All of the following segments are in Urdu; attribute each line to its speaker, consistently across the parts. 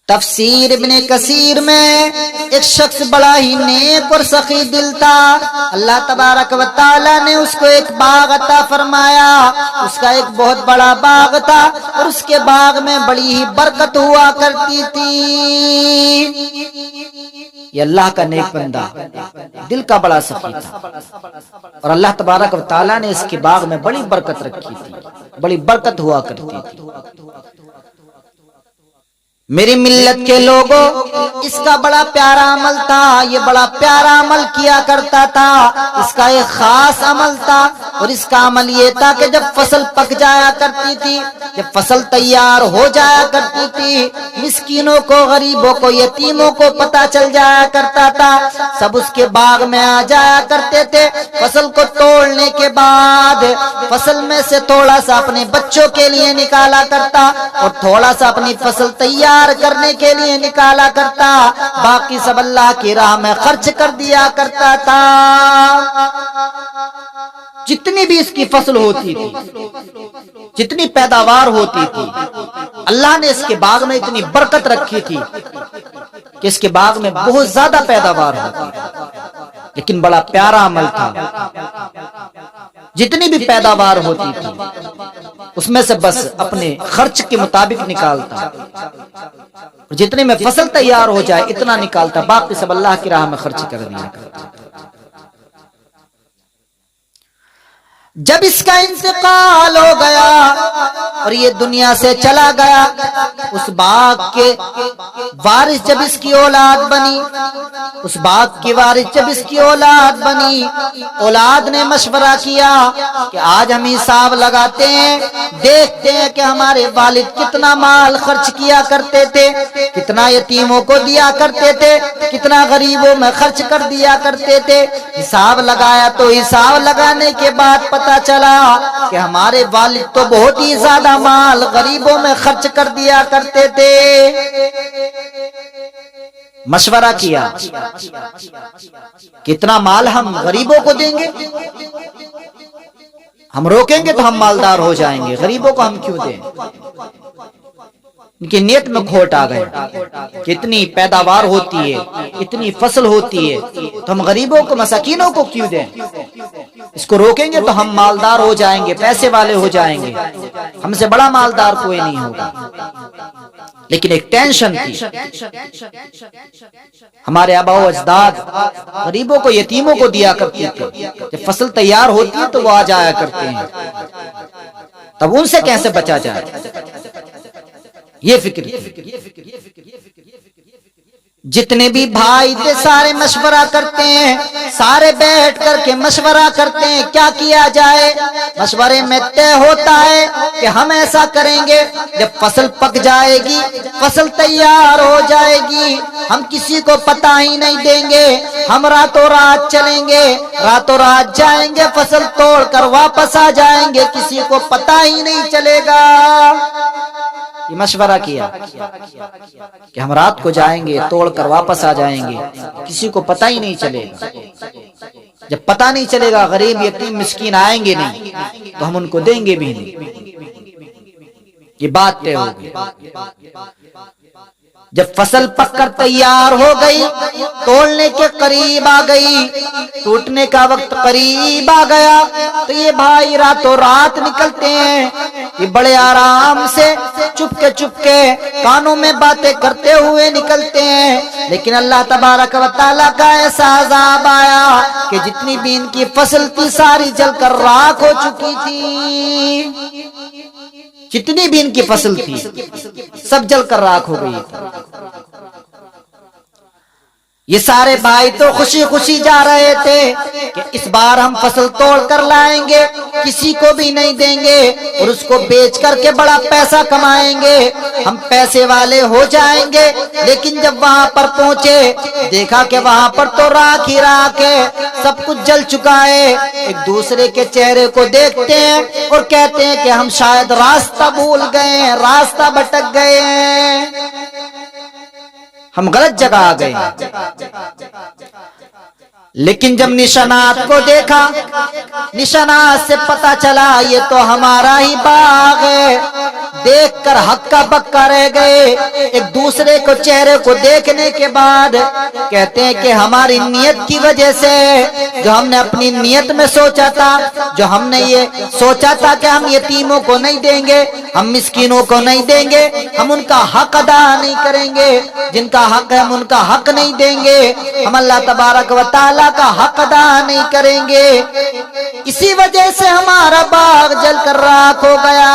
Speaker 1: تفسیر ابن کثیر میں ایک شخص بڑا ہی نیک اور سخی دل تھا، اللہ تبارک و تعالی نے اس کو ایک باغ عطا فرمایا۔ اس کا ایک بہت بڑا باغ تھا اور اس کے باغ میں بڑی ہی برکت ہوا کرتی تھی۔ یہ اللہ کا نیک بندہ دل کا بڑا سخی تھا اور اللہ تبارک و تعالی نے اس کے باغ میں بڑی برکت رکھی تھی، بڑی برکت ہوا کرتی تھی۔ میری ملت کے لوگوں، اس کا بڑا پیارا عمل تھا، یہ بڑا پیارا عمل کیا کرتا تھا۔ اس کا ایک خاص عمل تھا اور اس کا عمل یہ تھا کہ جب فصل پک جایا کرتی تھی، جب فصل تیار ہو جایا کرتی تھی، مسکینوں کو، غریبوں کو، یتیموں کو پتہ چل جایا کرتا تھا، سب اس کے باغ میں آ جایا کرتے تھے۔ فصل کو توڑنے کے بعد فصل میں سے تھوڑا سا اپنے بچوں کے لیے نکالا کرتا اور تھوڑا سا اپنی فصل تیار کرنے کے لیے نکالا کرتا، باقی سب اللہ کی راہ میں خرچ کر دیا کرتا تھا۔ جتنی بھی اس کی فصل ہوتی تھی، جتنی پیداوار ہوتی تھی، اللہ نے اس کے باغ میں اتنی برکت رکھی تھی کہ اس کے باغ میں بہت زیادہ پیداوار ہوتی تھی، لیکن بڑا پیارا عمل تھا۔ جتنی بھی پیداوار ہوتی تھی اس میں سے بس اپنے خرچ کے مطابق نکالتا، جتنے میں فصل تیار ہو جائے اتنا نکالتا، باقی سب اللہ کی راہ میں خرچ کر دیا کرتا۔ جب اس کا انتقال ہو گیا اور یہ دنیا سے چلا گیا، اس باغ کے وارث جب اس کی اولاد بنی، اس باغ کی وارث جب اس کی اولاد بنی، اولاد نے مشورہ کیا کہ آج ہم حساب لگاتے ہیں، دیکھتے ہیں کہ ہمارے والد کتنا مال خرچ کیا کرتے تھے، کتنا یتیموں کو دیا کرتے تھے، کتنا غریبوں میں خرچ کر دیا کرتے تھے۔ حساب لگایا تو حساب لگانے کے بعد پتہ چلا کہ ہمارے والد تو بہت ہی زیادہ مال غریبوں میں خرچ کر دیا کرتے تھے۔ مشورہ کیا کتنا مال ہم غریبوں کو دیں گے، ہم روکیں گے تو ہم مالدار ہو جائیں گے، غریبوں کو ہم کیوں دیں؟ ان کی نیت میں کھوٹ آ گئے کہ اتنی پیداوار ہوتی ہے، اتنی فصل ہوتی ہے تو ہم غریبوں کو، مساکینوں کو کیوں دیں؟ اس کو روکیں گے تو ہم مالدار ہو جائیں گے، پیسے والے ہو جائیں گے، ہم سے بڑا مالدار کوئی نہیں ہوگا۔ لیکن ایک ٹینشن تھی، ہمارے آبا و اجداد غریبوں کو، یتیموں کو دیا کرتے تھے، جب فصل تیار ہوتی ہے تو وہ آ جایا کرتے ہیں، تب ان سے کیسے بچا جائے، یہ فکر تھی۔ جتنے بھی بھائی تھے سارے مشورہ کرتے ہیں، سارے بیٹھ کر کے مشورہ کرتے ہیں کیا کیا جائے۔ مشورے میں طے ہوتا ہے کہ ہم ایسا کریں گے، جب فصل پک جائے گی، فصل تیار ہو جائے گی، ہم کسی کو پتہ ہی نہیں دیں گے، ہم راتوں رات چلیں گے، راتوں رات جائیں گے، فصل توڑ کر واپس آ جائیں گے، کسی کو پتہ ہی نہیں چلے گا۔ یہ مشورہ کیا کہ ہم رات کو جائیں گے، توڑ کر واپس آ جائیں گے، کسی کو پتہ ہی نہیں چلے گا۔ جب پتہ نہیں چلے گا، غریب یتیم مسکین آئیں گے نہیں تو ہم ان کو دیں گے بھی نہیں۔ یہ بات طے ہو گئی۔ جب فصل پک کر تیار ہو گئی، توڑنے کے قریب آ گئی، ٹوٹنے کا وقت قریب آ گیا، تو یہ بھائی راتوں رات نکلتے ہیں، یہ بڑے آرام سے چپ کے کانوں میں باتیں کرتے ہوئے نکلتے ہیں۔ لیکن اللہ تبارک و تعالیٰ کا ایسا عذاب آیا کہ جتنی بھی ان کی فصل تھی ساری جل کر راکھ ہو چکی تھی، جتنی بھی ان کی فصل تھی سب جل کر راکھ ہو گئی۔ یہ سارے بھائی تو خوشی خوشی جا رہے تھے کہ اس بار ہم فصل توڑ کر لائیں گے، کسی کو بھی نہیں دیں گے اور اس کو بیچ کر کے بڑا پیسہ کمائیں گے، ہم پیسے والے ہو جائیں گے۔ لیکن جب وہاں پر پہنچے، دیکھا کہ وہاں پر تو راکھ ہی راکھ ہے، سب کچھ جل چکا ہے۔ ایک دوسرے کے چہرے کو دیکھتے ہیں اور کہتے ہیں کہ ہم شاید راستہ بھول گئے ہیں، راستہ بھٹک گئے ہیں، ہم غلط جگہ آ گئے۔ لیکن جب نشانات کو دیکھا، نشانات سے پتا چلا یہ تو ہمارا ہی باغ ہے۔ دیکھ کر ہکا بکا رہ گئے۔ ایک دوسرے کو چہرے کو دیکھنے کے بعد کہتے ہیں کہ ہماری نیت کی وجہ سے، جو ہم نے اپنی نیت میں سوچا تھا، جو ہم نے یہ سوچا تھا کہ ہم یتیموں کو نہیں دیں گے، ہم مسکینوں کو نہیں دیں گے، ہم ان کا حق ادا نہیں کریں گے، جن کا حق ہے ہم ان کا حق نہیں دیں گے، ہم اللہ تبارک و تعالیٰ کا حق ادا نہیں کریں گے، اسی وجہ سے ہمارا باغ جل کر راکھ ہو گیا،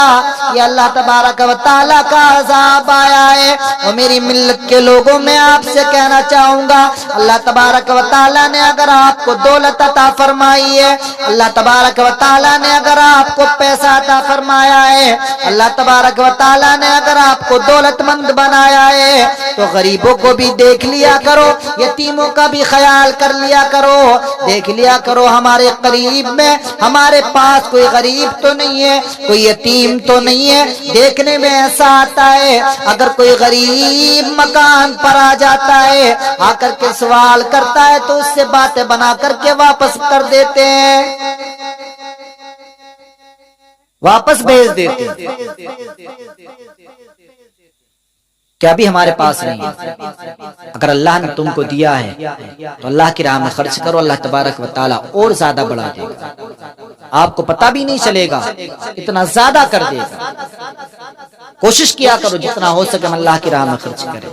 Speaker 1: یہ اللہ تبارک و تعالیٰ کا عذاب آیا ہے۔ اور میری ملت کے لوگوں میں آپ سے کہنا چاہوں گا، اللہ تبارک و تعالیٰ نے اگر آپ کو دولت عطا فرمائی ہے، اللہ تبارک و تعالیٰ نے اگر آپ کو پیسہ عطا فرمایا ہے، اللہ تبارک و تعالیٰ نے اگر آپ کو دولت مند بنایا ہے، تو غریبوں کو بھی دیکھ لیا کرو، یتیموں کا بھی خیال کر لیا کرو، دیکھ لیا کرو ہمارے قریب میں ہمارے پاس کوئی غریب تو نہیں ہے، کوئی یتیم تو نہیں ہے۔ دیکھنے میں ایسا آتا ہے اگر کوئی غریب مکان پر آ جاتا ہے، آ کر کے سوال کرتا ہے تو اس سے باتیں بنا کر کے واپس کر دیتے ہیں، واپس بھیج دیتے ہیں کہ ابھی ہمارے پاس نہیں ہے۔ اگر اللہ نے تم کو دیا ہے تو اللہ کی راہ میں خرچ کرو، اللہ تبارک و تعالیٰ اور زیادہ بڑھا دے گا، آپ کو پتہ بھی نہیں چلے گا، اتنا زیادہ کر دے گا۔ کوشش کیا کرو جتنا ہو سکے ہم اللہ کی راہ میں خرچ کریں۔